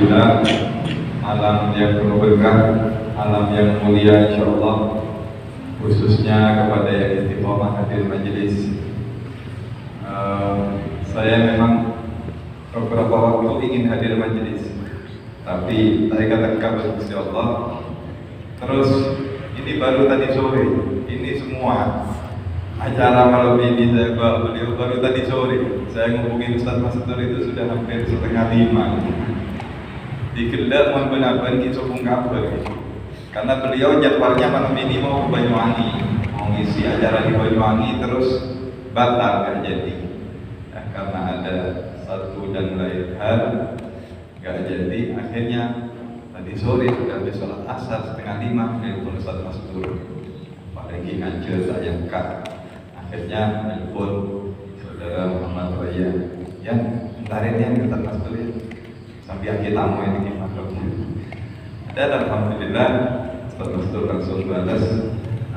Alhamdulillah, malam yang penuh berkah, malam yang mulia insyaallah, khususnya kepada yang istiqomah hadir majelis. Saya memang beberapa waktu ingin hadir majelis, tapi saya katakan insyaallah. Terus ini baru tadi sore, ini semua acara malam ini saya bawa beliau baru tadi sore. Saya ngomongin Ustaz Mastur itu sudah hampir 4:30. Dikedak mohon benar-benar kita kabar, karena beliau jadwalnya malam ini mau ke Banyuwangi, mau ngisi acara di Banyuwangi, terus batal nggak jadi ya, karena ada satu dan lain hal nggak jadi. Akhirnya tadi sore sudah habis sholat asar 4:30 nelpon Ustaz Mastur, apalagi ngajar saya kak. Akhirnya nelpon saudara Muhammad Raya yang ntarin yang Ustaz Mastur ya sampai akhir tamu ini gimana. Dan alhamdulillah Ustaz Mastur langsung balas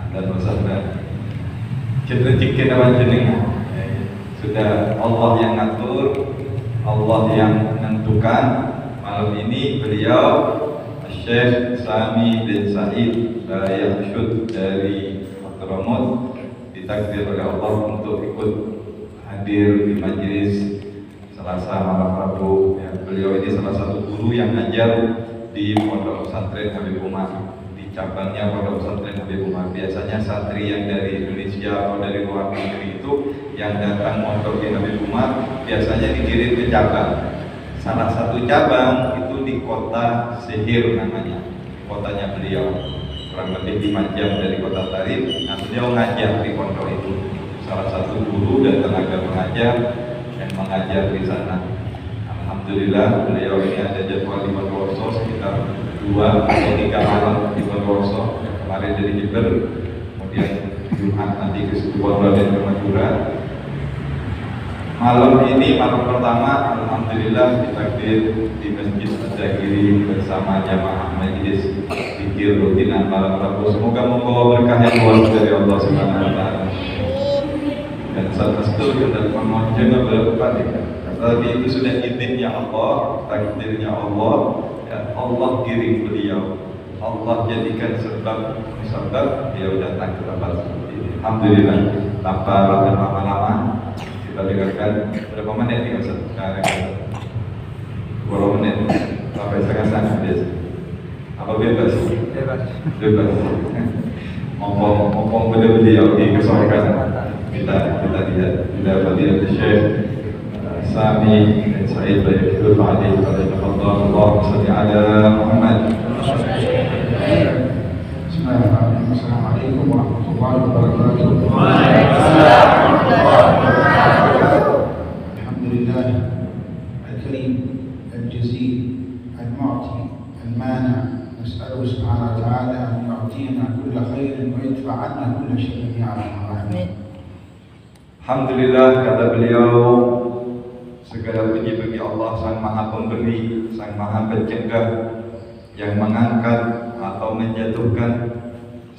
dan masalah kita rezeki lawan jenengan. Sudah Allah yang ngatur, Allah yang menentukan. Malam ini beliau Syekh Sami bin Said Yahshud dari Hadramaut ditakdir oleh Allah untuk ikut hadir di majelis Selasa malam Rabu. Ya, beliau ini salah satu guru yang ngajar di Pondok Pesantren Habib Umar, di cabangnya Pondok Pesantren Habib Umar. Biasanya santri yang dari Indonesia atau dari luar negeri itu yang datang mondok di Habib Umar biasanya dikirim ke cabang. Salah satu cabang itu di kota Sihir namanya, kotanya beliau, kurang lebih 5 jam dari kota Tarif. Nah, beliau ngajar di pondok itu, salah satu guru dan tenaga pengajar yang mengajar di sana. Alhamdulillah beliau ini ada jadwal di Bondowoso sekitar 2 atau 3 malam di Bondowoso. Kemarin dari Jember, kemudian Jumat nanti ke Situbondo dan ke Madura. Malam ini malam pertama alhamdulillah ditakdir di Masjid Al-Zahiri bersama jamaah majelis zikir rutinan malam Rabu. Semoga membawa berkah yang luas dari Allah Subhanahu wa taala. Dan saat itu kita mohon jangan berlepas ya. Tadi itu sudah izinnya Allah, takdirnya Allah, ya Allah kirim beliau, Allah jadikan sebab beliau datang ke tempat seperti ini. Alhamdulillah, tanpa lama-lama kita dengarkan berapa menit nih Ustaz? Berapa menit? Sampai setengah biasa. Apa bebas? Bebas. Ngomong beliau dikesorekan. Kita lihat fadilat Syekh Sami bin Said Yahshud alaihi Allahumma shalli ala Muhammad. Bismillahirrahmanirrahim. Assalamualaikum warahmatullahi wabarakatuh. Waalaikumsalam warahmatullahi wabarakatuh. Alhamdulillah al-Karim al-Jazil al-Mu'ti al-Mani. نسأله سبحانه وتعالى أن يعطينا كل خير ويدفع عنا كل شر يا أرحم الراحمين. Alhamdulillah, kata beliau, segala puji bagi Allah Sang Maha Pemberi, Sang Maha Pencegah, yang mengangkat atau menjatuhkan.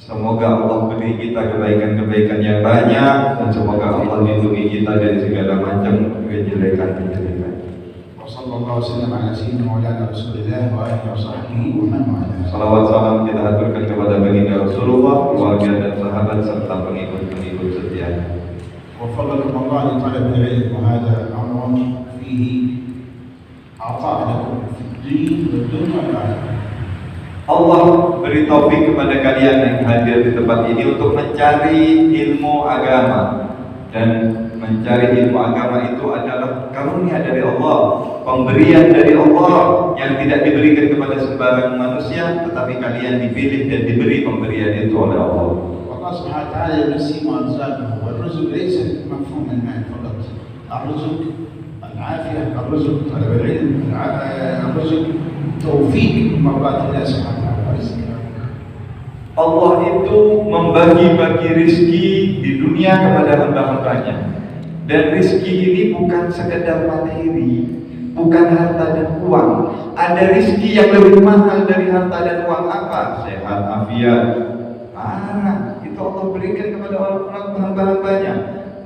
Semoga Allah beri kita kebaikan-kebaikan yang banyak, dan semoga Allah lindungi kita dari segala macam kejelekan-kejelekan. Wassallallahu wasallam ala sayyidina Maulana Rasulillah wa alihi wa sahbihi wa man wala. Salawat salam kita haturkan kepada baginda Rasulullah, keluarga dan sahabat serta pengikut-pengikut setianya. وفضلكم الله لطلب العلم وهذا أمر فيه عطاء لكم في الدين والدنيا والآخرة. Allah beri taufik kepada kalian yang hadir di tempat ini untuk mencari ilmu agama, dan mencari ilmu agama itu adalah karunia dari Allah, pemberian dari Allah yang tidak diberikan kepada sembarang manusia, tetapi kalian dipilih dan diberi pemberian itu oleh Allah. الله سبحانه وتعالى ينسي ما أنزله، والرزق ليس مفهوم المال فقط. الرزق العافية، الرزق طلب العلم، الرزق توفيق مرضات الله سبحانه وتعالى. Allah itu membagi-bagi rizki di dunia kepada hamba-hambanya, dan rizki ini bukan sekedar materi, bukan harta dan uang. Ada rizki yang lebih mahal dari harta dan uang. Apa? Sehat, afiat, anak. Allah berikan kepada orang hamba-hambanya.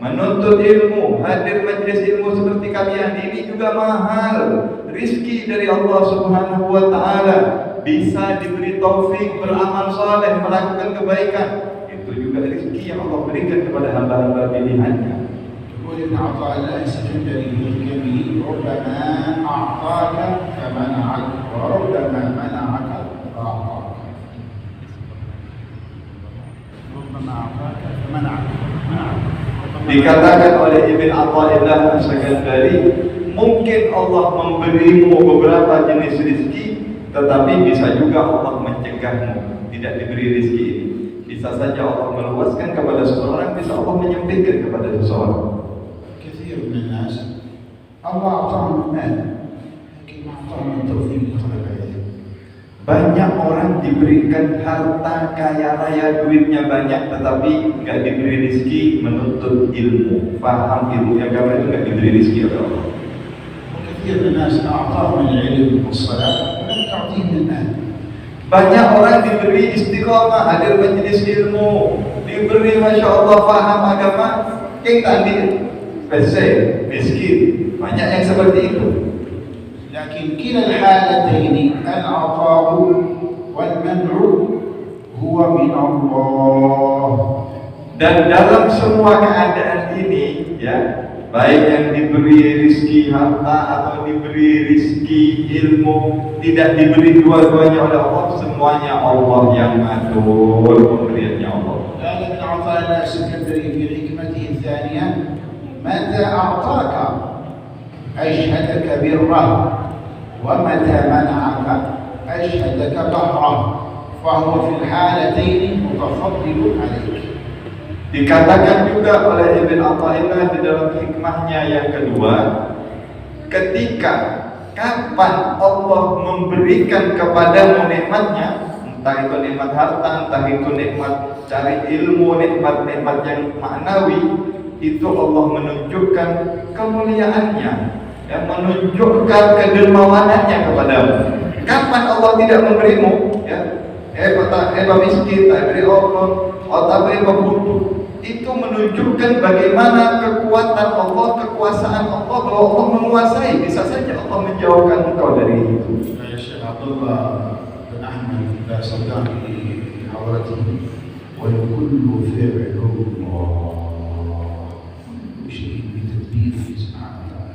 Menuntut ilmu, hadir majelis ilmu seperti kalian ini juga mahal. rizki dari Allah Subhanahu wa Ta'ala, bisa diberi taufik beramal saleh, melakukan kebaikan, itu juga rizki yang Allah berikan kepada hamba-hamba pilihannya. يقول ابن عطاء الله السكندري في كتابه ربما أعطاك فمنعك وربما منعك فأعطاك. ربما أعطاك فمنعك. Dikatakan oleh Ibn Athaillah As-Sakandari, mungkin Allah memberimu beberapa jenis rizki, tetapi bisa juga Allah mencegahmu tidak diberi rizki ini. Bisa saja Allah meluaskan kepada seseorang, bisa Allah menyempitkan kepada seseorang. كثير من الناس الله أعطاهم المال لكن ما أعطاهم التوفيق لطلب العلم. Banyak orang diberikan harta kaya raya, duitnya banyak, tetapi nggak diberi rizki menuntut ilmu, paham ilmu yang karena itu nggak diberi rizki oleh Allah. وكثير من الناس أعطاهم العلم والصلاة ولم يعطيهم المال. Banyak orang diberi istiqomah, hadir majelis ilmu, diberi masya Allah paham agama, yang tadi pesek, miskin, banyak yang seperti itu. لكن كلا الحالتين العطاء والمنع هو من الله. Dan dalam semua keadaan ini, ya, baik yang diberi rizki harta atau diberi rizki ilmu, tidak diberi dua-duanya oleh Allah, semuanya Allah yang atur pemberiannya Allah. قال ابن عطاء الله السكندري في حكمته الثانية متى أعطاك أشهدك بره ومتى منعك أشهدك بحره فهو في الحالتين متفضل عليك. Dikatakan juga oleh Ibn Athaillah di dalam hikmahnya yang kedua, ketika kapan Allah memberikan kepadamu nikmatnya, entah itu nikmat harta, entah itu nikmat cari ilmu, nikmat-nikmat yang maknawi, itu Allah menunjukkan kemuliaannya, yang menunjukkan kedermawanannya kepadamu. Kapan Allah tidak memberimu, ya, miskin, tak beri Allah, atau butuh, itu menunjukkan bagaimana kekuatan Allah, kekuasaan Allah, bahwa Allah menguasai. Bisa saja Allah menjauhkan engkau dari itu. يا شيخ عبد الله بن أحمد الصدام في حضرته والكل فعل الله شيء بتدبيره سبحانه وتعالى.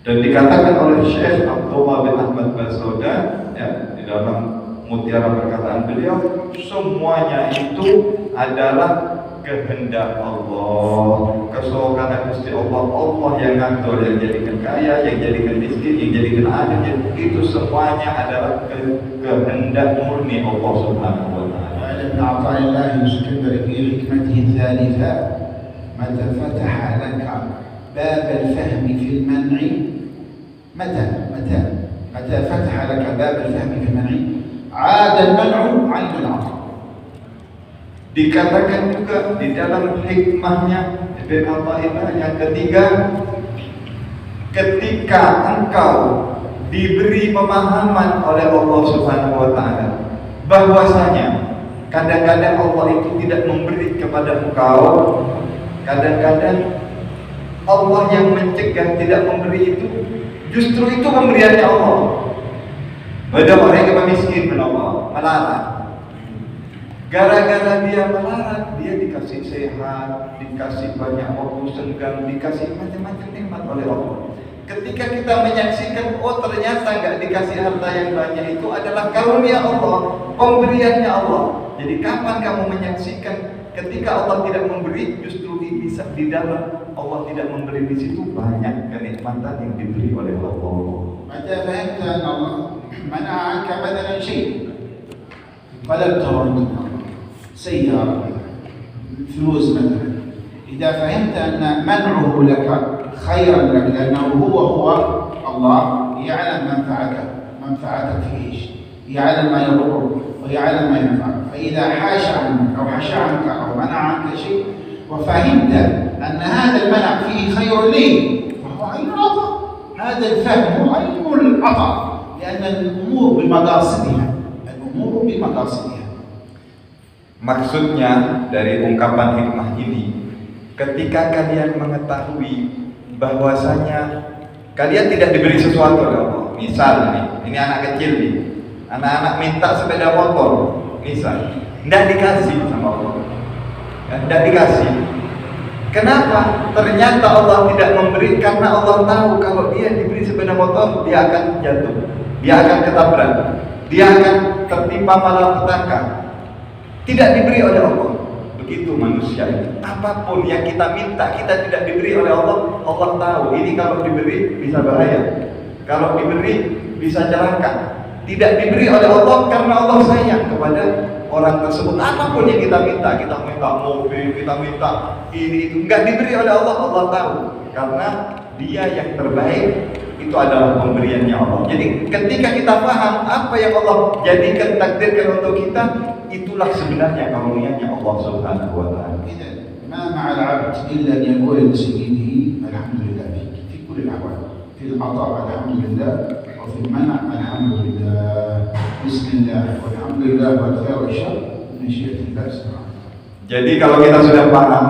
Dan dikatakan oleh Syekh Abdullah bin Ahmad Basauda, ya, di dalam mutiara perkataan beliau, semuanya itu adalah kehendak Allah, kesukaan Gusti Allah. Allah yang ngatur, yang jadikan kaya, yang jadikan miskin, yang jadikan adil, itu semuanya adalah kehendak murni Allah Subhanahu wa Ta'ala. قال ابن عطاء الله السكندري في حكمته الثالثة متى فتح لك باب الفهم في المنع متى فتح لك باب الفهم في المنع عاد المنع عن العطاء. Dikatakan juga di dalam hikmahnya Ibn Athaillah yang ketiga, ketika engkau diberi pemahaman oleh Allah Subhanahu wa Ta'ala bahwasanya kadang-kadang Allah itu tidak memberi kepada engkau, kadang-kadang Allah yang mencegah, tidak memberi itu, justru itu pemberiannya Allah. Ada orang yang miskin menolong, melarang. Gara-gara dia melarang, dia dikasih sehat, dikasih banyak waktu senggang, dikasih macam-macam nikmat oleh Allah. Ketika kita menyaksikan, oh ternyata nggak dikasih harta yang banyak, itu adalah karunia Allah, pemberiannya Allah. Jadi kapan kamu menyaksikan ketika Allah tidak memberi, justru bisa di dalam Allah tidak memberi, di situ banyak kenikmatan yang diberi oleh Allah. متى فهمت أن الله منع عنك مثلا شيء طلبته منك سيارة فلوس مثلا، إذا فهمت أن منعه لك خيرا لك لأنه هو الله يعلم منفعتك في إيش، يعلم ما يضرك ويعلم ما ينفعك، فإذا حاش عنك أو حش عنك أو منع عنك شيء وفهمت أن هذا المنع فيه خير لي فهو عين العطاء. هذا الفهم هو عين العطاء لأن الأمور بمقاصدها، الأمور بمقاصدها. Maksudnya dari ungkapan hikmah ini, ketika kalian mengetahui bahwasanya kalian tidak diberi sesuatu oleh Allah, misal ini anak kecil nih, anak-anak minta sepeda motor, misal, tidak dikasih sama Allah, tidak dikasih. Kenapa? Ternyata Allah tidak memberi karena Allah tahu kalau dia diberi sepeda motor, dia akan jatuh, dia akan ketabrak, dia akan tertimpa malapetaka. Tidak diberi oleh Allah. Begitu manusia ini. Apapun yang kita minta, kita tidak diberi oleh Allah. Allah tahu ini kalau diberi bisa bahaya, kalau diberi bisa celaka. Tidak diberi oleh Allah karena Allah sayang kepada orang tersebut. Apapun yang kita minta mobil, kita minta ini itu, enggak diberi oleh Allah. Allah tahu karena Dia yang terbaik itu adalah pemberiannya Allah. Jadi ketika kita paham apa yang Allah jadikan, takdirkan untuk kita, itulah sebenarnya karunia-Nya Allah Subhanahu wa taala. ما مع العبد إلا أن يقول لسيده الحمد لله في كل الأحوال، في العطاء الحمد لله، وفي المنع الحمد لله، بسم الله والحمد لله والخير والشر بمشيئة الله سبحانه. Jadi kalau kita sudah paham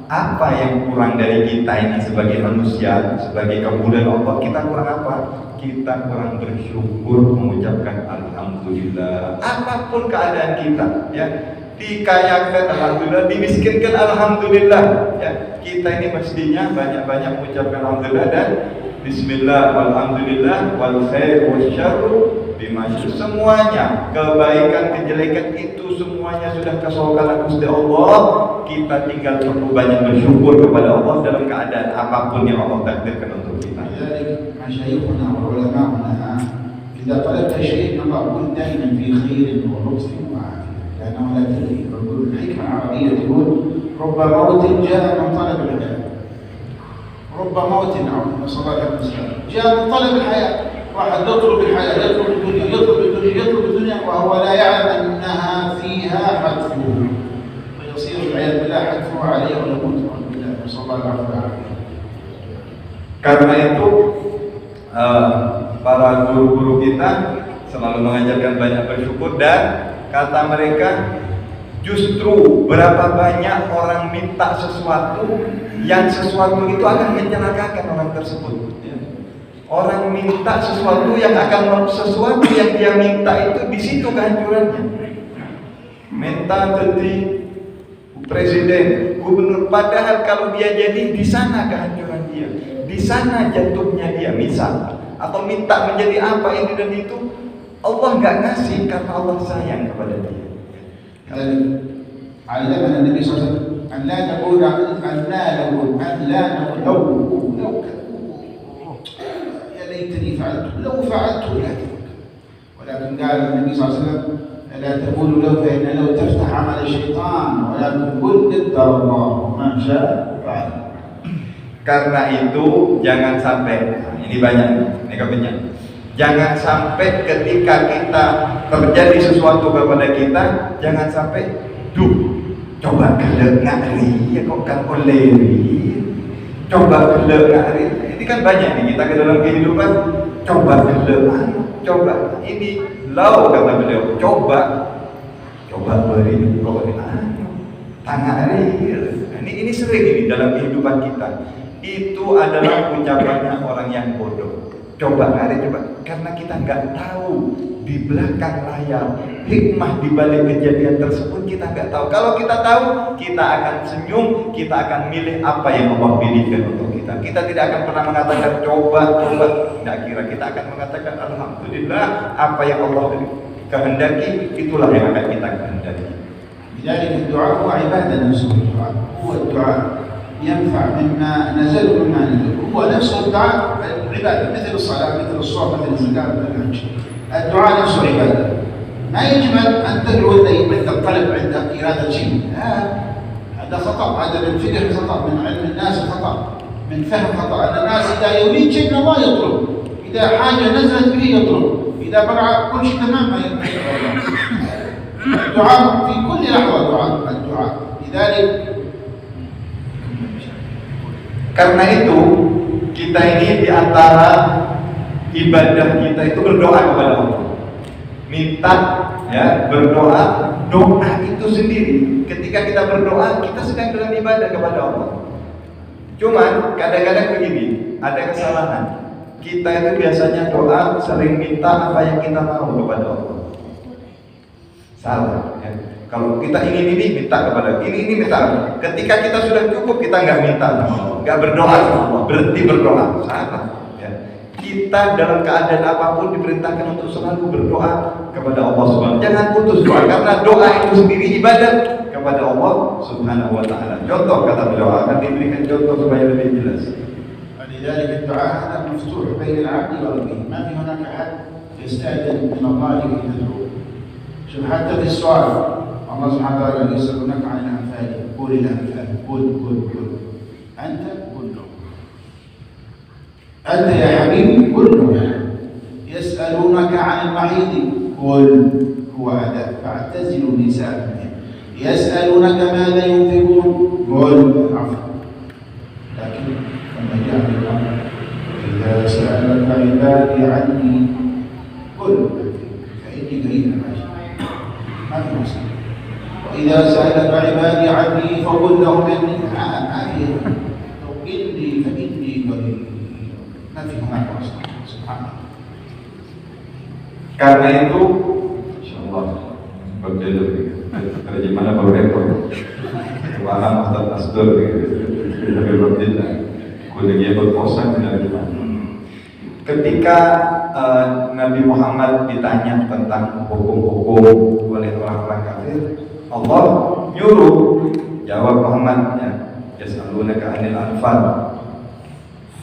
apa yang kurang dari kita ini sebagai manusia, sebagai kemuliaan Allah, kita kurang apa? Kita kurang bersyukur, mengucapkan alhamdulillah. Apapun keadaan kita, ya, dikayakan alhamdulillah, dimiskinkan alhamdulillah, ya. Kita ini mestinya banyak-banyak mengucapkan alhamdulillah dan bismillah, walhamdulillah, wal khair wasyarru bimasyur. Semuanya kebaikan, kejelekan itu semuanya sudah kasolkan Gusti Allah. Kita tinggal perlu banyak bersyukur kepada Allah dalam keadaan apapun yang Allah takdirkan untuk kita. مشايخنا وعلماؤنا إذا طلبت شيء نقول دائما في خير ولطف وعافية، لأنه لا تدري. الحكمة العربية تقول رب موت جاء من طلب الحياة، رب موت نسأل الله السلامة جاء من طلب الحياة. واحد يطلب الحياة، يطلب الدنيا، يطلب الدنيا، يطلب الدنيا، وهو لا يعلم أنها فيها حتفه، فيصير والعياذ بالله حتفه عليه ويموت بالله، نسأل الله العافية. Karena itu para guru-guru kita selalu mengajarkan banyak bersyukur, dan kata mereka justru berapa banyak orang minta sesuatu yang sesuatu itu akan mencelakakan orang tersebut, ya. Orang minta sesuatu yang akan sesuatu yang dia minta itu di situ kehancurannya. Minta jadi presiden, gubernur, padahal kalau dia jadi di sana kehancuran dia, di sana jatuhnya dia, misal, atau minta menjadi apa ini dan itu, Allah nggak ngasih karena Allah sayang kepada dia. علمنا النبي صلى الله عليه وسلم أن لا نقول يا ليتني فعلت، لو فعلت لا تفكر، ولكن قال النبي صلى الله عليه وسلم لا تقولوا لو، فإن لو تفتح عمل الشيطان، ولكن قل قدر الله ما شاء فعل. Karena itu jangan sampai, ini banyak, ini kebanyakan. Jangan sampai ketika kita terjadi sesuatu kepada kita, jangan sampai, coba gelek ngari, ya kok kan oleh, coba gelek ngari. Ini kan banyak nih kita ke dalam kehidupan, coba gelek, coba ini, lau kata beliau, coba beri, tangan hari. Ini sering ini dalam kehidupan kita. Itu adalah ucapannya orang yang bodoh. Coba ngari, coba, karena kita nggak tahu di belakang layar hikmah di balik kejadian tersebut, kita nggak tahu. Kalau kita tahu, kita akan senyum, kita akan milih apa yang Allah pilihkan untuk kita. Kita tidak akan pernah mengatakan coba, nggak kira, kita akan mengatakan alhamdulillah, apa yang Allah kehendaki itulah yang akan kita kehendaki. لذلك الدعاء هو عبادة نفسه. الدعاء هو الدعاء ينفع مما نزل ومما نزل، هو نفسه الدعاء عبادة، مثل الصلاة، مثل الصوم، مثل الزكاة، مثل الحج. الدعاء نفسه عبادة. ما يجب أن تدعو عند الطلب، عند إرادة شيء، هذا خطأ، هذا من فقه خطأ، من علم الناس خطأ، من فهم خطأ. أن الناس إذا يريد شيء من الله يطلب، إذا حاجة نزلت به يطلب، إذا بقى كل شيء تمام ما يطلب الله. الدعاء في كل لحظة الدعاء. لذلك karena itu kita ini diantara ibadah kita itu berdoa kepada Allah, minta, ya, berdoa. Doa itu sendiri, ketika kita berdoa kita sedang dalam ibadah kepada Allah. Cuman kadang-kadang begini, ada kesalahan. Kita itu biasanya doa sering minta apa yang kita mau kepada Allah. Salah. Ya. Kalau kita ingin ini minta kepada ini minta. Ketika kita sudah cukup kita nggak minta sama Allah, nggak berdoa sama Allah, berhenti berdoa. Salah. Ya. Kita dalam keadaan apapun diperintahkan untuk selalu berdoa kepada Allah Subhanahu. Jangan putus doa karena doa itu sendiri ibadah kepada Allah Subhanahu wa taala. Contoh kata beliau akan diberikan contoh supaya lebih jelas. لذلك الدعاء هذا مفتوح بين العبد وربه، ما في هناك أحد يستأذن من الله لكي تدعو. شوف حتى في السؤال الله سبحانه وتعالى يسألونك عن الأنفال، قل الأنفال، قل أنت قل له، أنت يا حبيبي قل له، يسألونك عن المحيض قل هو أداء فاعتزلوا النساء، يسألونك ماذا ينفقون قل العفو. لكن لما جاء الأمر إذا سألك عبادي عني قل فإني قريب ما في مسلم، وإذا سألك عبادي عني فقل لهم إني ما في إني فإني قريب ما في هناك مسلم. سبحان الله. Karena itu, insyaallah berbeda terjemahan baru rekor. Wahana Ustaz Asdur dari berbeda. Kuliah berposa dengan ketika Nabi Muhammad ditanya tentang hukum-hukum oleh orang-orang kafir, Allah nyuruh jawab Muhammad ya, yas'alunaka 'anil anfal.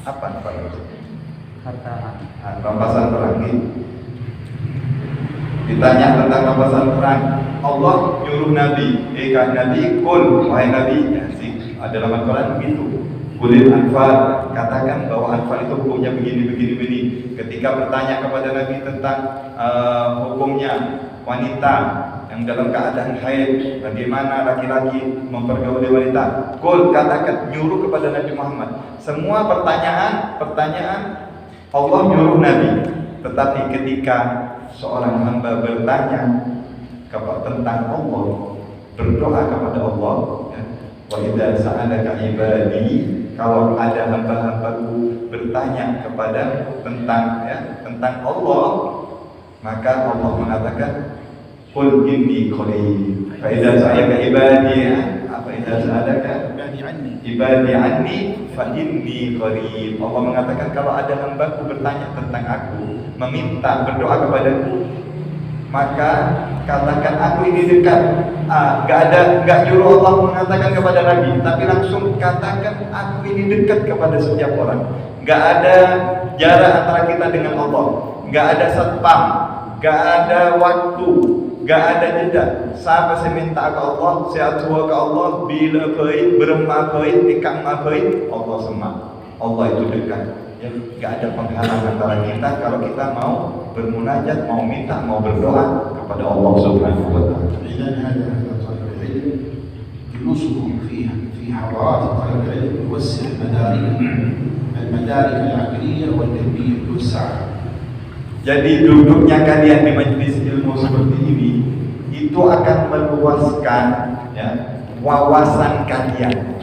Apa anfal itu? Harta rampasan perang. Ditanya tentang rampasan perang, Allah nyuruh Nabi, Nabi kul, wahai Nabi, ya, dalam Al-Quran begitu. Kulil anfal, katakan bahwa anfal itu hukumnya begini. Ketika bertanya kepada Nabi tentang hukumnya wanita yang dalam keadaan haid, bagaimana laki-laki mempergauli wanita, kul, katakan, nyuruh kepada Nabi Muhammad. Semua pertanyaan Allah nyuruh Nabi. Tetapi ketika seorang hamba bertanya tentang Allah, berdoa kepada Allah, ya, wa idza sa'alaka ibadi, kalau ada hamba-hambaku bertanya kepada tentang Allah, maka Allah mengatakan qul inni qarib. Fa idza sa'alaka ibadi, apa idza sa'alaka ibadi anni fa inni qarib. Allah mengatakan kalau ada hambaku bertanya tentang aku, meminta berdoa kepadaku, maka katakan aku ini dekat. Enggak nyuruh Allah mengatakan kepada Nabi, tapi langsung katakan aku ini dekat kepada setiap orang. Enggak ada jarak antara kita dengan Allah, enggak ada satpam, enggak ada waktu, enggak ada jeda. Sampai saya minta ke Allah, saya tua ke Allah, bila baik, beremah baik, ikam baik, Allah semua. Allah itu dekat. Ya, enggak ada penghalang antara kita kalau kita mau bermunajat, mau minta, mau berdoa kepada Allah Subhanahu wa taala. إذن هذا طالب العلم جلوسه في حضارات طالب العلم يوسع المدارك العقلية والقلبية يوسع. Jadi duduknya kalian di majelis ilmu seperti ini itu akan meluaskan ya, wawasan kalian,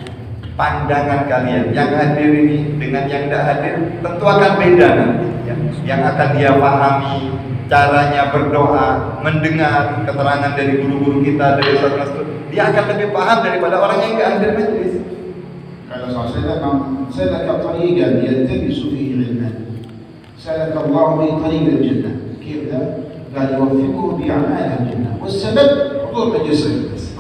pandangan kalian. Yang hadir ini dengan yang tidak hadir tentu akan beda nanti ya. Yang akan dia pahami caranya berdoa, mendengar keterangan dari guru-guru kita, dari Ustaz, dia akan lebih paham daripada orang yang enggak hadir majelis. قال صلى الله عليه وسلم سلك طريقا يلتمس فيه علما سلك الله به طريق الجنة. كيف ذا؟ قال يوفقه بأعمال الجنة، والسبب حضور مجلس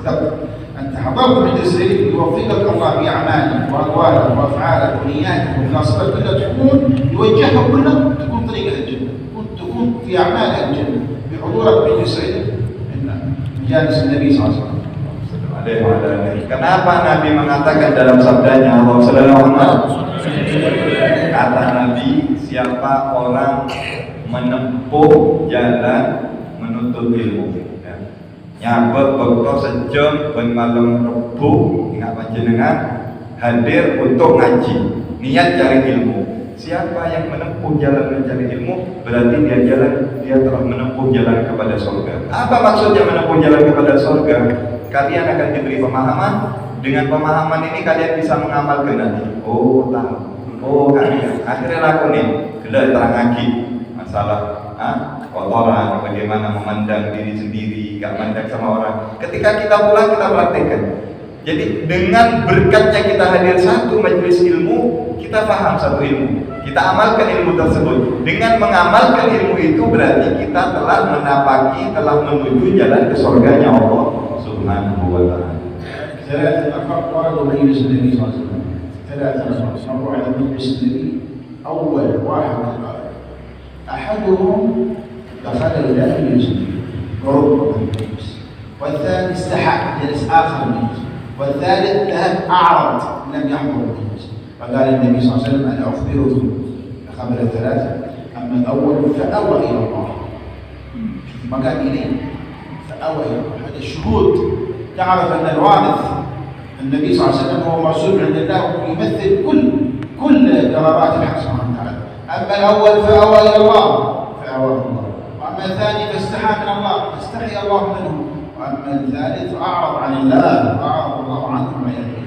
العلم. أنت حضرت مجلس العلم يوفقك الله بأعمالك وأقوالك وأفعالك ونياتك ومناصبك كلها تكون يوجهها كلها تكون طريق الجنة، تكون في أعمال الجنة بحضورك مجلس العلم مجالس النبي صلى الله عليه وسلم. Kenapa Nabi mengatakan dalam sabdanya Allah sallallahu alaihi wasallam, kata Nabi, siapa orang menempuh jalan menuntut ilmu ya. Nyabek bekto sejam ben malam Rebu ingat panjenengan hadir untuk ngaji, niat cari ilmu. Siapa yang menempuh jalan mencari ilmu, berarti dia telah menempuh jalan kepada surga. Apa maksudnya menempuh jalan kepada surga? Kalian akan diberi pemahaman. Dengan pemahaman ini kalian bisa mengamalkan nanti. Oh, tahu. Oh kan, akhirnya aku nih gelar terang lagi masalah kotoran, bagaimana memandang diri sendiri, gak mandang sama orang. Ketika kita pulang kita praktekkan. Jadi dengan berkatnya kita hadir satu majelis ilmu, kita paham satu ilmu, kita amalkan ilmu tersebut. Dengan mengamalkan ilmu itu berarti kita telah menapaki, telah menuju jalan ke surganya Allah Subhanahu wa ta'ala. ثلاثة أفراد وردوا مجلس النبي صلى الله عليه وسلم. ثلاثة أفراد مروا على مجلس النبي. أول واحد قال أحدهم دخل إلى مجلس النبي ورب المجلس، والثاني استحى جلس آخر المجلس، والثالث ذهب أعرض لم يحضر المجلس. فقال النبي صلى الله عليه وسلم أنا أخبركم خبر الثلاثة، أما الأول فأوى إلى الله، ما قال إليه فأوى إلى الله. هذا الشهود تعرف أن الوارث النبي صلى الله عليه وسلم هو مرسول عند الله ويمثل كل قرارات الحق سبحانه وتعالى. أما الأول فأوى إلى الله فأواه الله، وأما الثاني فاستحى من الله فاستحي الله منه، وأما الثالث فأعرض عن الله فأعرض الله عنه ما يدري.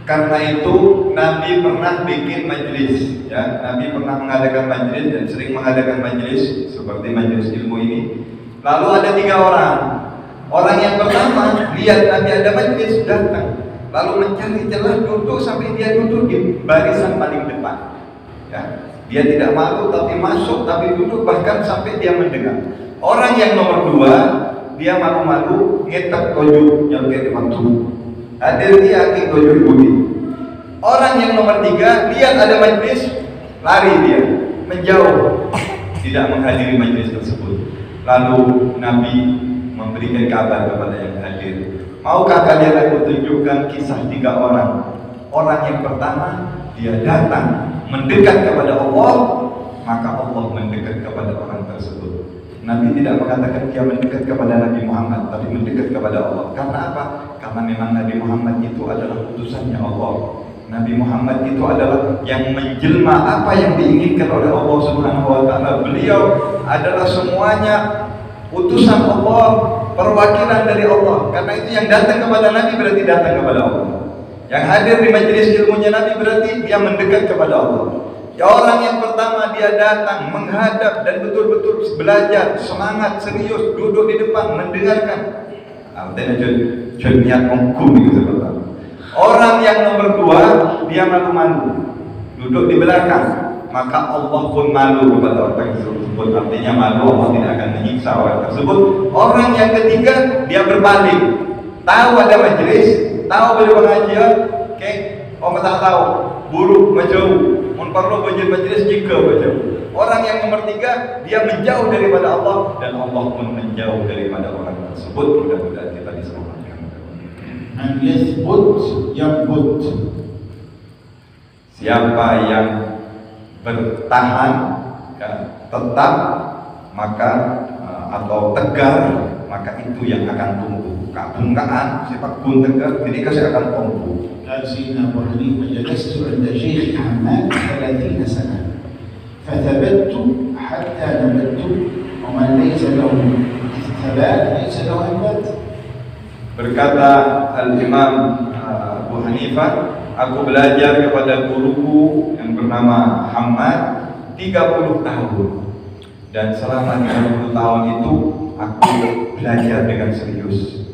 Karena itu Nabi pernah bikin majelis, ya. Nabi pernah mengadakan majelis dan sering mengadakan majelis seperti majelis ilmu ini. Lalu ada 3 orang. Orang yang pertama lihat Nabi ada majelis, datang, lalu mencari celah duduk sampai dia duduk di barisan paling depan. Ya. Dia tidak malu tapi masuk, tapi duduk bahkan sampai dia mendengar. Orang yang nomor 2 dia malu-malu ngetak tojuk yang kayak waktu. Hadir dia ke tojuk budi. Orang yang nomor 3 lihat ada majelis, lari dia, menjauh, tidak menghadiri majelis tersebut. Lalu Nabi memberikan kabar kepada yang hadir. Maukah kalian aku tunjukkan kisah 3 orang? Orang yang pertama dia datang mendekat kepada Allah, maka Allah mendekat kepada orang tersebut. Nabi tidak mengatakan dia mendekat kepada Nabi Muhammad, tapi mendekat kepada Allah. Karena apa? Karena memang Nabi Muhammad itu adalah utusannya Allah. Nabi Muhammad itu adalah yang menjelma apa yang diinginkan oleh Allah Subhanahu wa ta'ala. Beliau adalah semuanya utusan Allah, perwakilan dari Allah. Karena itu yang datang kepada Nabi berarti datang kepada Allah. Yang hadir di majelis ilmunya Nabi berarti dia mendekat kepada Allah. Ya, orang yang pertama dia datang menghadap dan betul-betul belajar, semangat, serius, duduk di depan mendengarkan. Artinya niat mengkum itu pertama. Orang yang nomor 2 dia malu-malu, duduk di belakang. Maka Allah pun malu kepada orang tersebut. Artinya malu, Allah tidak akan menyiksa orang tersebut. Orang yang ketiga dia berbalik, tahu ada majelis, tahu ada pengajian, orang tak tahu, buruk menjauh, perlu majelis jika menjauh. Orang yang nomor 3 dia menjauh daripada Allah dan Allah pun menjauh daripada orang tersebut. Mudah-mudahan kita diselamatkan. An yathbut yambut. Siapa yang bertahan, ya, tetap, maka atau tegar, maka itu yang akan tumbuh. Kabungkaan, sepak pun tegar, jadi kasih akan tumbuh. قال سيدنا أبو حنيفة جلست عند شيخ حماد 30 سنة فثبت حتى نبت ومن ليس له ثبات ليس له إثبات. Berkata Al-Imam Abu Hanifah, aku belajar kepada guruku yang bernama Hamad 30 tahun. Dan selama 30 tahun itu aku belajar dengan serius.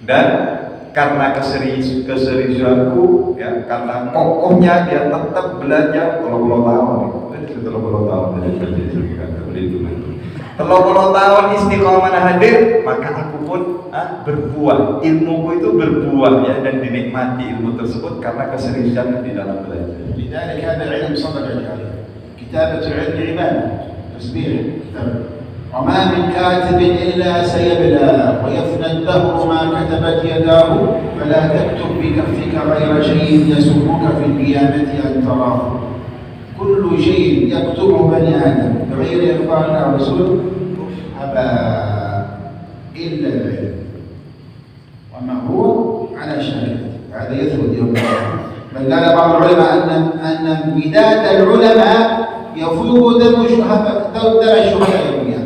Dan karena keseriusanku, ya, karena kokohnya dia tetap belajar 30 tahun. 30 tahun tahun istiqomah hadir, maka aku pun berbuah. Ilmuku itu berbuah, ya, dan dinikmati ilmu tersebut karena keseriusan di dalam belajar. لذلك هذا العلم صدق عليه. كتابة العلم عبادة، تسبيح كتابة. وما من كاتب إلا سيبلى ويفنى الدهر ما كتبت يداه فلا تكتب بكفك غير شيء يسرك في القيامة أن تراه. كل شيء يكتبه بني آدم بغير إخبار الله ورسوله أبى إلا العلم، وما هو على شاكلته. هذا يثبت يوم القيامة. بل قال بعض العلماء أن مداد العلماء يفوق دم الشهداء يوم القيامة.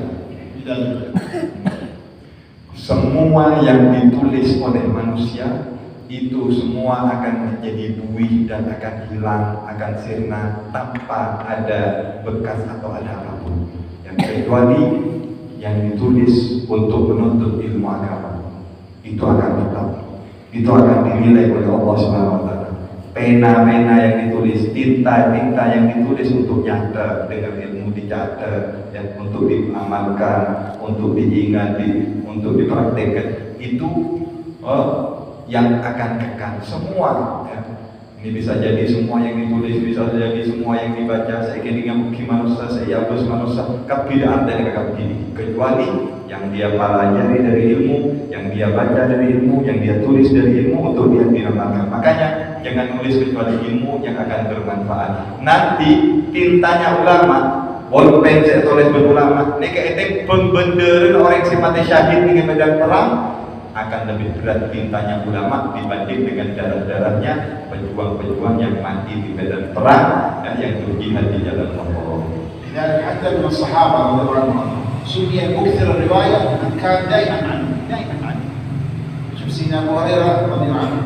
Semua yang ditulis oleh manusia itu semua akan menjadi buih dan akan hilang, akan sirna tanpa ada bekas atau ada apapun. Yang kecuali yang ditulis untuk menuntut ilmu agama itu akan tetap, itu akan dinilai oleh Allah Subhanahu wa taala. Pena-pena yang ditulis, tinta-tinta yang ditulis untuk nyata dengan ilmu dicatat, yang untuk diamalkan, untuk diingati, untuk dipraktekkan, itu yang akan kekal semua. Ya. Ini bisa jadi semua yang ditulis, bisa jadi semua yang dibaca. Saya kira gimana saya hapus manusia kabidaan dari kabidi, kecuali yang dia pelajari dari ilmu, yang dia baca dari ilmu, yang dia tulis dari ilmu untuk dia diramalkan. Makanya jangan tulis kecuali ilmu yang akan bermanfaat. Nanti tintanya ulama, bolpen saya tulis berulama, ini kayak pembenderan orang yang sifatnya syahid di medan perang akan lebih berat tintanya ulama dibanding dengan darah-darahnya pejuang-pejuang yang mati di medan perang dan yang berjihad di jalan Allah. لذلك حتى من الصحابة رضي الله عنهم سمي مكثر الرواية من كان دائما عنه. شوف سيدنا أبو هريرة رضي الله عنه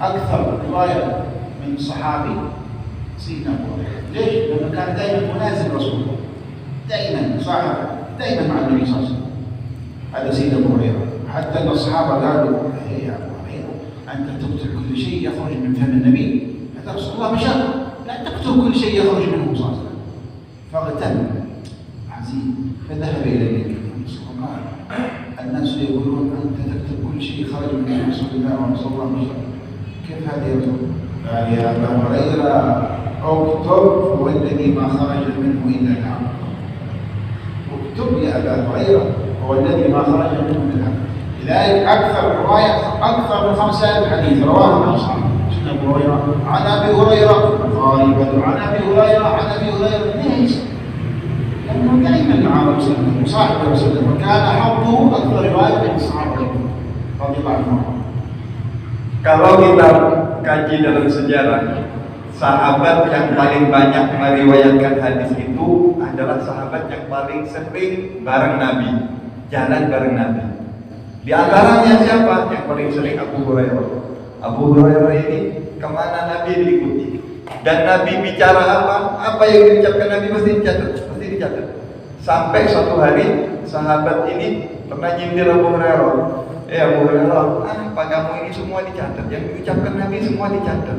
أكثر رواية من صحابي سيدنا أبو هريرة. ليش؟ لأنه كان دائما منازل رسول الله، دائما صاحب، دائما مع النبي صلى الله عليه وسلم. هذا سيدنا أبو هريرة. حتى أن الصحابة قالوا يا أبو هريرة أنت تقتل كل شيء يخرج من فم النبي، هذا رسول الله بشر، لا تقتل كل شيء يخرج منه صلى الله عليه وسلم. فاغتم حزين فذهب إلى النبي صلى الله عليه وسلم. الناس يقولون أنت تقتل كل شيء خرج من رسول الله ورسول الله بشر، كيف هذا يا رسول؟ قال يا أبا هريرة اكتب والذي ما خرج منه إلا الحق. اكتب يا أبا هريرة هو الذي ما خرج منه إلا الحق. لذلك أكثر رواية أكثر من 5000 حديث رواها من أصحابه. أبو هريرة عن أبي هريرة غالبا عن أبي هريرة عن أبي هريرة. ليش؟ لأنه دائما مع رسول الله وصاحب رسول الله، وكان حظه أكثر رواية من الصحابة رضي الله عنهم. Kalau kita kaji dalam sejarah, sahabat yang paling banyak meriwayatkan hadis itu adalah sahabat yang paling sering bareng Nabi, jalan bareng Nabi. Di antaranya siapa? Yang paling sering Abu Hurairah. Abu Hurairah ini kemana Nabi diikuti, dan Nabi bicara apa yang diucapkan Nabi pasti dicatat. Sampai suatu hari sahabat ini pernah nyindir Abu Hurairah. Abu Hurairah, apa kamu ini semua dicatat, yang diucapkan Nabi semua dicatat.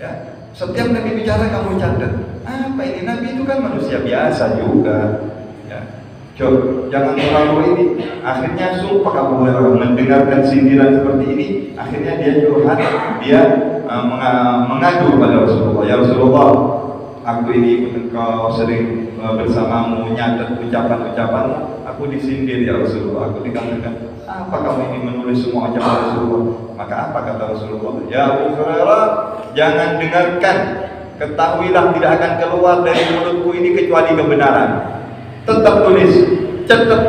Ya, setiap Nabi bicara kamu catat. Apa ini? Nabi itu kan manusia biasa juga. Ya. Coba jangan terlalu ini. Akhirnya sumpah Abu Hurairah mendengarkan sindiran seperti ini. Akhirnya dia curhat, dia mengadu kepada Rasulullah. Ya Rasulullah, aku ini ikut engkau, sering bersamamu, nyatet ucapan-ucapanmu. Aku disindir ya Rasulullah. Aku dikatakan, apa kamu ini menulis semua ucapan Rasulullah? Maka apa kata Rasulullah? Ya Abu Hurairah, jangan dengarkan. Ketahuilah tidak akan keluar dari mulutku ini kecuali kebenaran. Tetap tulis, tetap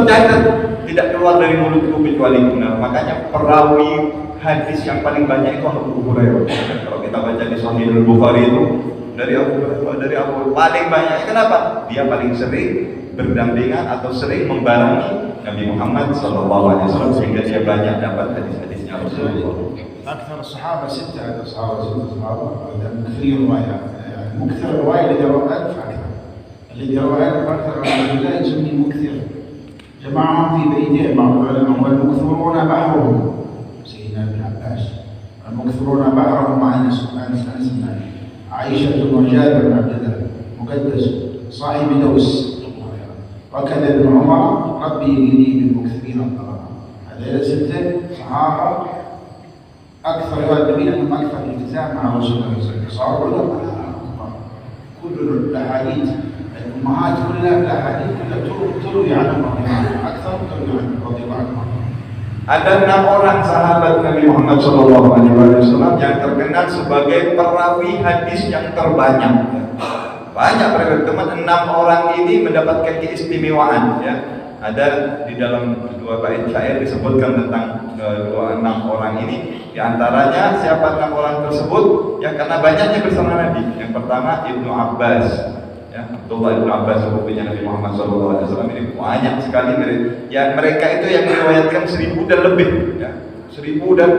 catat, tidak keluar dari mulutku kecuali benar. Makanya perawi hadis yang paling banyak itu Abu Hurairah. Kalau kita baca di Sahih Al-Bukhari itu dari Abu paling banyak. Kenapa? Dia paling sering berdampingan atau sering membarengi Nabi Muhammad SAW sehingga dia banyak dapat hadis-hadisnya Rasulullah. أكثر الصحابة 6 صحابة مكثرين رواية، مكثر الرواية الذي روى 1000 أكثر، الذي روى 1000 أكثر من رسول الله يسمي مكثر. جمعهم في بيته بعض العلماء والمكثرون بحرهم سيدنا ابن عباس، المكثرون بحرهم مع أنس بن مالك، عائشة وجابر بن عبد الله مقدس صاحب دوس، وكذا ابن عمر ربي يجني بالمكثرين الطلبة. هذول 6 صحابة أكثر النبي أنهم أكثر التزام مع رسول الله صلى الله عليه وسلم، صاروا علماء كبار. كل الأحاديث الأمهات كلها الأحاديث كلها تروي عنهم أكثر تروي عنهم رضي الله عنهم. Ada 6 orang sahabat Nabi Muhammad SAW yang terkenal sebagai perawi hadis yang terbanyak. Banyak teman 6 orang ini mendapatkan keistimewaan. Ya. Ada di dalam 2 bait syair disebutkan tentang 6 orang ini. Di antaranya siapa 6 orang tersebut? Ya karena banyaknya bersama Nabi. Yang pertama Ibnu Abbas. Ya, Abdullah Ibnu Abbas sepupunya Nabi Muhammad SAW ini banyak sekali. Ya mereka itu yang meriwayatkan 1000 dan lebih. Ya, 1000 1000 dan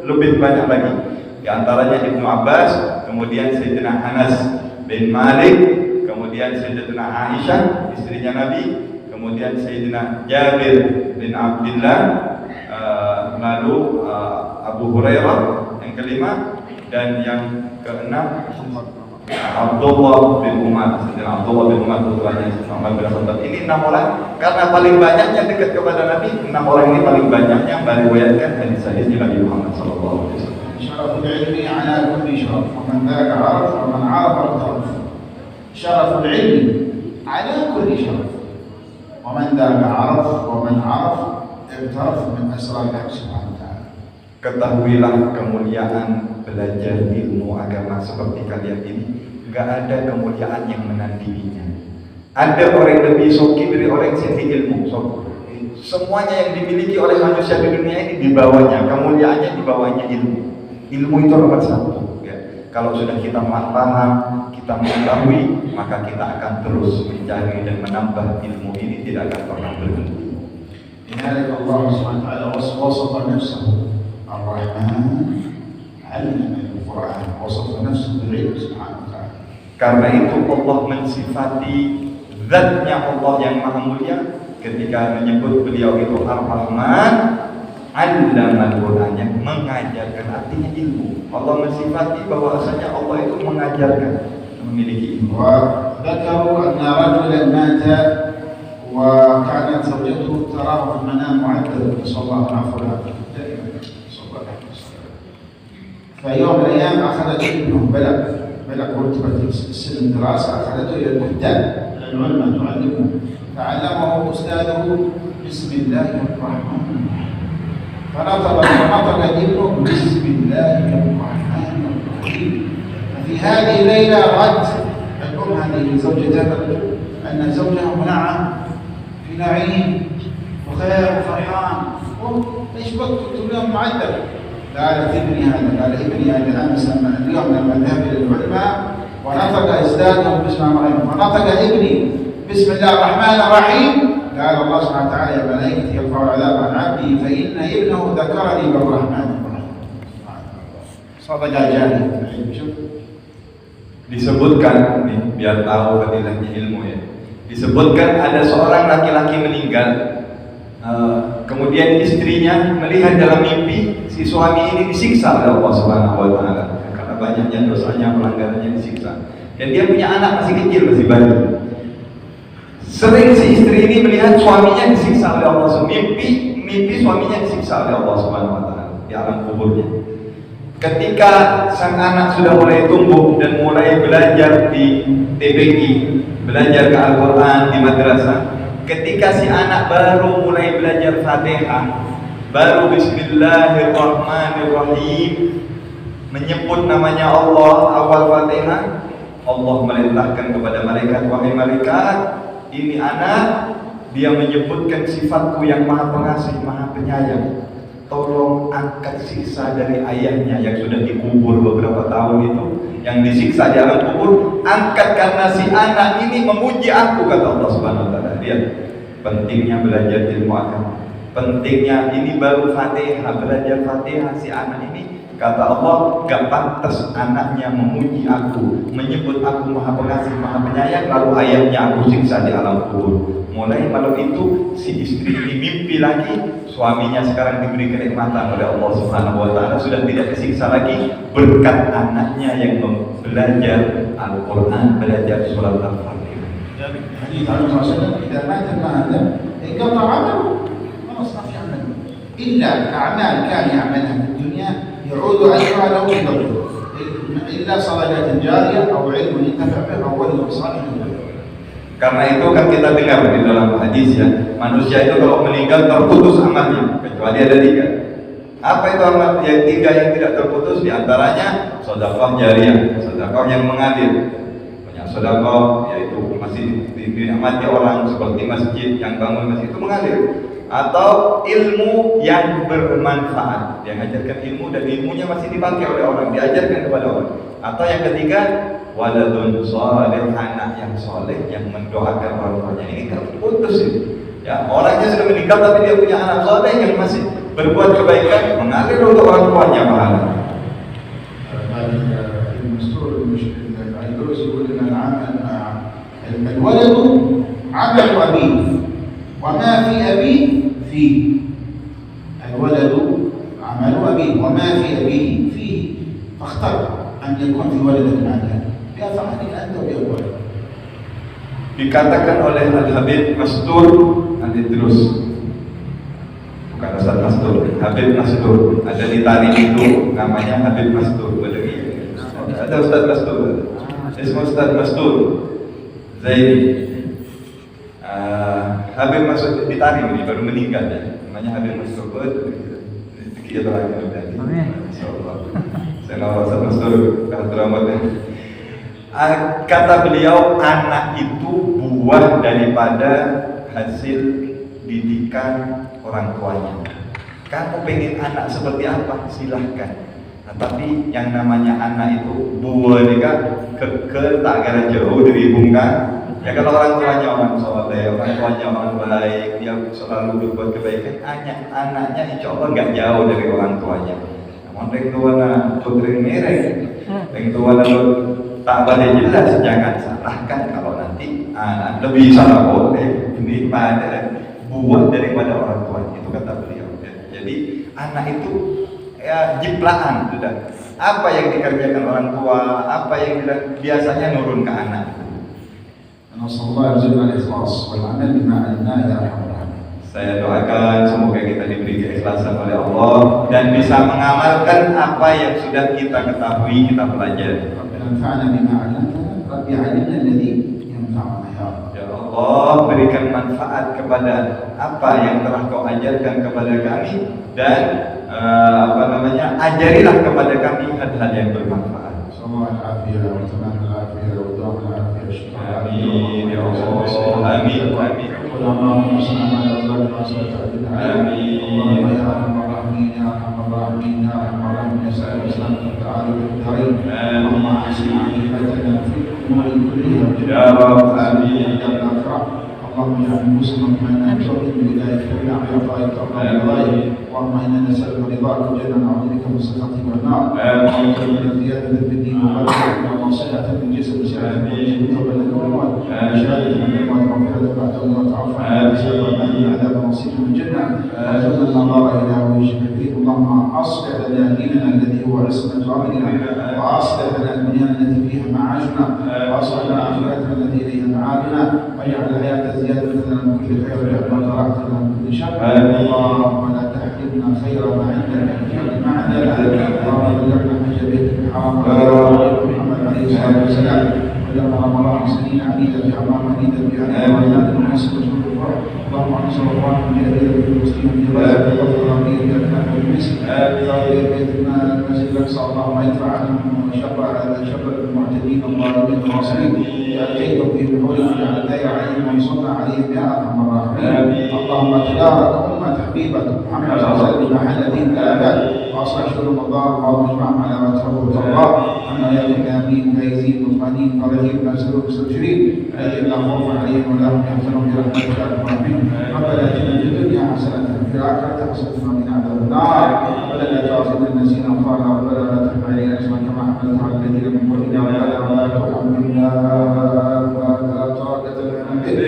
lebih banyak lagi. Di antaranya Ibnu Abbas, kemudian Sayyidina Anas bin Malik, kemudian Sayyidatina Aisyah istrinya Nabi, kemudian Sayyidina Jabir bin Abdullah, lalu Abu Hurairah yang kelima, dan yang keenam Abdullah bin Umar. Sayyidina Abdullah bin Umar putranya Umar bin Khattab. Ini 6 orang, karena paling banyaknya dekat kepada Nabi. 6 orang ini paling banyaknya meriwayatkan hadis-hadis Nabi Muhammad sallallahu alaihi wasallam. شرف العلم على كل شرف ومن ذاك عرف ومن عرف اغترف. شرف العلم على كل شرف ومن ذاك عرف ومن عرف اغترف من أسرار الله سبحانه وتعالى. Ketahuilah kemuliaan belajar ilmu agama seperti kalian ini, enggak ada kemuliaan yang menandinginya. Ada orang yang lebih soki dari orang yang senti ilmu. Semuanya yang dimiliki oleh manusia di dunia ini di bawahnya, kemuliaannya di bawahnya ilmu. Ilmu itu nomor 1. Ya. Kalau sudah kita paham, kita mengetahui, maka kita akan terus mencari dan menambah ilmu ini, tidak akan pernah berhenti. لذلك الله سبحانه وتعالى وصف نفسه الرحمن علم القرآن وصف نفسه بالعلم سبحانه وتعالى. Karena itu Allah mensifati zatnya Allah yang maha mulia ketika menyebut beliau itu Ar-Rahman, Allamal Quran, yang mengajarkan, artinya ilmu. Allah mensifati bahwasanya Allah itu mengajarkan, memiliki ilmu. وذكروا أن رجلا مات وكانت زوجته تراه في المنام معذب صلى الله عليه وسلم دائما صلى الله عليه وسلم. فيوم من الأيام أخذت ابنه بلغ رتبة السن الدراسة، أخذته إلى الكتاب العلماء تعلمه، فعلمه أستاذه بسم الله الرحمن الرحيم، فنطق ابنه بسم الله الرحمن الرحيم. ففي هذه الليلة رد الأم هذه زوجتها أن زوجها منعم في نعيم وخير وفرحان. ايش بك؟ قلت اليوم معذب. قالت ابني هذا امس اليوم لما ذهب الى العلماء ونطق استاذه بسم الله الرحمن الرحيم، فنطق ابني بسم الله الرحمن الرحيم، قال الله سبحانه وتعالى يا ملائكتي يرفع العذاب عن عبدي فان ابنه ذكرني بالرحمن الرحيم. صدق جاري. شوف Disebutkan nih, biar tahu fadilahnya ilmu ya. Disebutkan ada seorang laki-laki meninggal, kemudian istrinya melihat dalam mimpi si suami ini disiksa oleh Allah Subhanahu wa taala karena banyaknya dosanya, pelanggarannya, disiksa. Dan dia punya anak masih kecil, masih bayi. Sering si istri ini melihat suaminya disiksa oleh Allah. Mimpi suaminya disiksa oleh Allah Subhanahu wa taala di alam kuburnya. Ketika sang anak sudah mulai tumbuh dan mulai belajar di TPI, belajar ke Al-Quran di madrasah, ketika si anak baru mulai belajar Fatihah, baru Bismillahirrahmanirrahim, menyebut namanya Allah awal Fatihah, Allah merintahkan kepada malaikat, wahai malaikat, ini anak, dia menyebutkan sifatku yang maha pengasih, maha penyayang. Tolong angkat siksa dari ayahnya yang sudah dikubur beberapa tahun itu, yang disiksa di alam kubur, angkat karena si anak ini memuji aku, kata Allah Subhanahu wa taala. Lihat pentingnya belajar ilmu agama. Pentingnya ini baru Fatihah, belajar Fatihah si anak ini, kata Allah, gak pantas anaknya memuji aku, menyebut aku maha pengasih, maha penyayang, lalu ayahnya aku siksa di alam kubur. Mulai malam itu si istri ini mimpi lagi, suaminya sekarang diberi kenikmatan oleh Allah Subhanahu wa taala, sudah tidak disiksa lagi berkat anaknya yang belajar Al-Quran, belajar surat Al-Fatihah. يعني حديث عنه صلى الله عليه وسلم إذا مات المهدم انقطع عمله خلاص ما في عمل إلا أعمال كان يعملها في الدنيا يعود أجرها له بقدره إلا صدقة جارية أو علم ينتفع به أو ولد صالح. Karena itu kan kita dengar di dalam hadis ya, manusia itu kalau meninggal terputus amalnya, kecuali ada 3. Apa itu amal? Yang 3 yang tidak terputus, diantaranya sedekah jariyah, sedekah yang mengalir. Banyak sedekah yaitu masih dinikmati orang seperti masjid, yang bangun masjid itu mengalir. Atau ilmu yang bermanfaat, dia mengajarkan ilmu dan ilmunya masih dipakai oleh orang, diajarkan kepada orang. Atau yang ketiga, waladun sholih, anak yang soleh yang mendoakan orang tuanya. Ini terputus ini. Ya, orangnya sudah meninggal tapi dia punya anak soleh yang masih berbuat kebaikan mengalir untuk orang tuanya pahala. المستور العيدروس يقول ان الولد عمل ابيه وما في ابيه فيه. الولد عمل ابيه وما في ابيه فيه، فاختر ان يكون في ولدك عمل بافعالك انت وبأولادك. Dikatakan oleh Al-Habib Mastur Al-Idrus, bukan Ustaz Mastur, Habib Mastur. Ada di Tari itu namanya Habib Mastur. Ada Ustaz Mastur, Ismu Ustaz Mastur Zaidi. Habib Mastur di Tari ini baru meninggal ya. Namanya Habib Mastur. Kita lagi berarti. Insyaallah. Saya nama Ustaz Mastur Kahdramatnya. Kata beliau, anak itu buah daripada hasil didikan orang tuanya. Kamu pengen anak seperti apa? Silahkan. Nah, tapi yang namanya anak itu buah dia ke tak kira jauh dari ibu kan. Ya kalau orang tuanya orang soleh, orang tuanya orang baik, dia selalu berbuat kebaikan, anaknya insya Allah nggak jauh dari orang tuanya. Namun orang tuanya putri merek, orang tuanya tak boleh jelas, jangan salahkan kalau nanti anak lebih salah boleh ini pada buah daripada orang tua, itu kata beliau. Jadi anak itu ya jiplaan sudah. Apa yang dikerjakan orang tua, apa yang biasanya nurun ke anak. Saya doakan semoga kita diberi keikhlasan oleh Allah dan bisa mengamalkan apa yang sudah kita ketahui, kita pelajari. Ya Allah, berikan manfaat kepada apa yang telah Kau ajarkan kepada kami dan ajarilah kepada kami hal-hal yang bermanfaat. Amin ya Allah. Amin. Amin. Ya Rabb, amin. اللهم اجعل المسلم منا بشرط بداية كلنا عطائك اللهم اللهم انا نسألك رضاك والجنة ونعوذ بك من سخطك والنار. اللهم ارزقنا زيادة في الدين وبركة وصحة في الجسد وسعادة في الجسد وتوبة والموت وشهادة من الموت ومغفرة بعد الموت وعفو عن السبب من عذاب نصيب من الجنة وارزقنا النظر إلى وجهك الكريم. اللهم أصلح لنا ديننا الذي هو عصمة أمرنا وأصلح لنا دنيانا التي فيها معاشنا وأصلح لنا آخرتنا التي إليها معادنا واجعل الحياة زيادة لنا من كل خير واجعل راحة لنا من كل شر. اللهم لا تحرمنا خير ما عندك من شر ما عندنا. اللهم بلغنا حج بيتك الحرام محمد عليه الصلاة والسلام ولما رمضان سنين عديدة في أعمار مديدة في أهل وأولاد ونصر اللهم انصر الله من جديد المسلمين في رزق الغربية بأكمل المسك بيتنا المسجد الأقصى. اللهم ادفع عنهم شر المعتدين الظالمين الغاصبين اجعل كيدهم في بحورهم واجعل الدائرة عليهم وانصرنا عليهم يا أرحم الراحمين. اللهم تبارك أمة حبيبك محمد صلى الله عليه وسلم محل دين الآباد وأصلح شؤون الضار اللهم اجمعهم على ما تحب وترضى عنا يا آمين فايزين مطمئنين فرحين نسألك مستبشرين لا خوف عليهم ولا هم يحزنون برحمتك يا أرحم الراحمين. ربنا اتنا في الدنيا حسنة وفي الآخرة حسنة وقنا عذاب النار. ولا تؤاخذنا إن نسينا وأخطأنا ربنا لا تحمل علينا إصرا كما حملته على الذين من قبلنا ربنا ولا تحملنا ما لا طاقة لنا به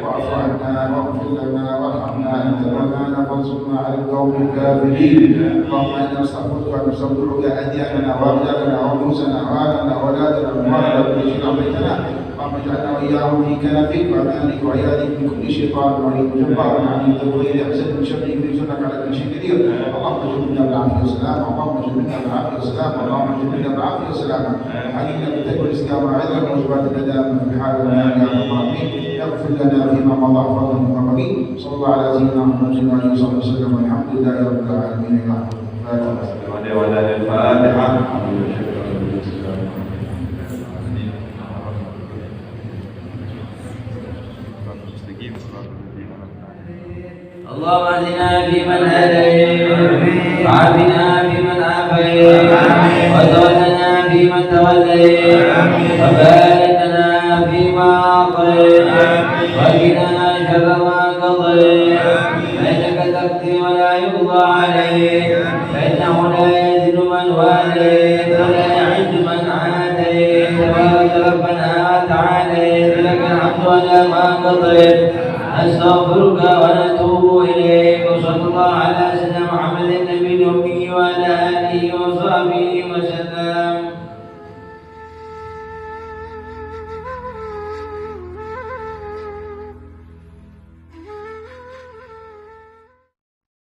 واعف عنا واغفر لنا وارحمنا أنت مولانا فانصرنا على القوم الكافرين. اللهم إنا نستغفرك ونستغفرك أدياننا وأبداننا ورؤوسنا وآباءنا وأولادنا وأموالنا وكل شيء أعطيتنا. اللهم اجعلنا وإياهم في كنفك وأمانك وعيادك من كل شيطان مريض جبار عنيد غير حسد من شر إبليس إنك على كل شيء قدير. اللهم اجعلنا بالعافية والسلام. اللهم اجعلنا بالعافية والسلام. اللهم اجعلنا بالعافية والسلام. حديثنا بتقوى الإسلام وعذر موجبات الندامة في الحال والمال يا رب العالمين. اغفر لنا فيما مضى فضلا فيما بقي. صلى الله على سيدنا محمد وعلى آله وصحبه وسلم والحمد لله رب العالمين. الفاتحة. اللهم اهدنا فيمن هديت وعافنا فيمن عافيت وتولنا فيمن توليت وبارك لنا فيما اعطيت وقنا شر ما قضيت فانك تقضي ولا يقضى عليك عليك لك الحمد على ما قضيت نستغفرك ونتوب إليك وصلى الله على سيدنا محمد النبي الأمي وعلى آله وصحبه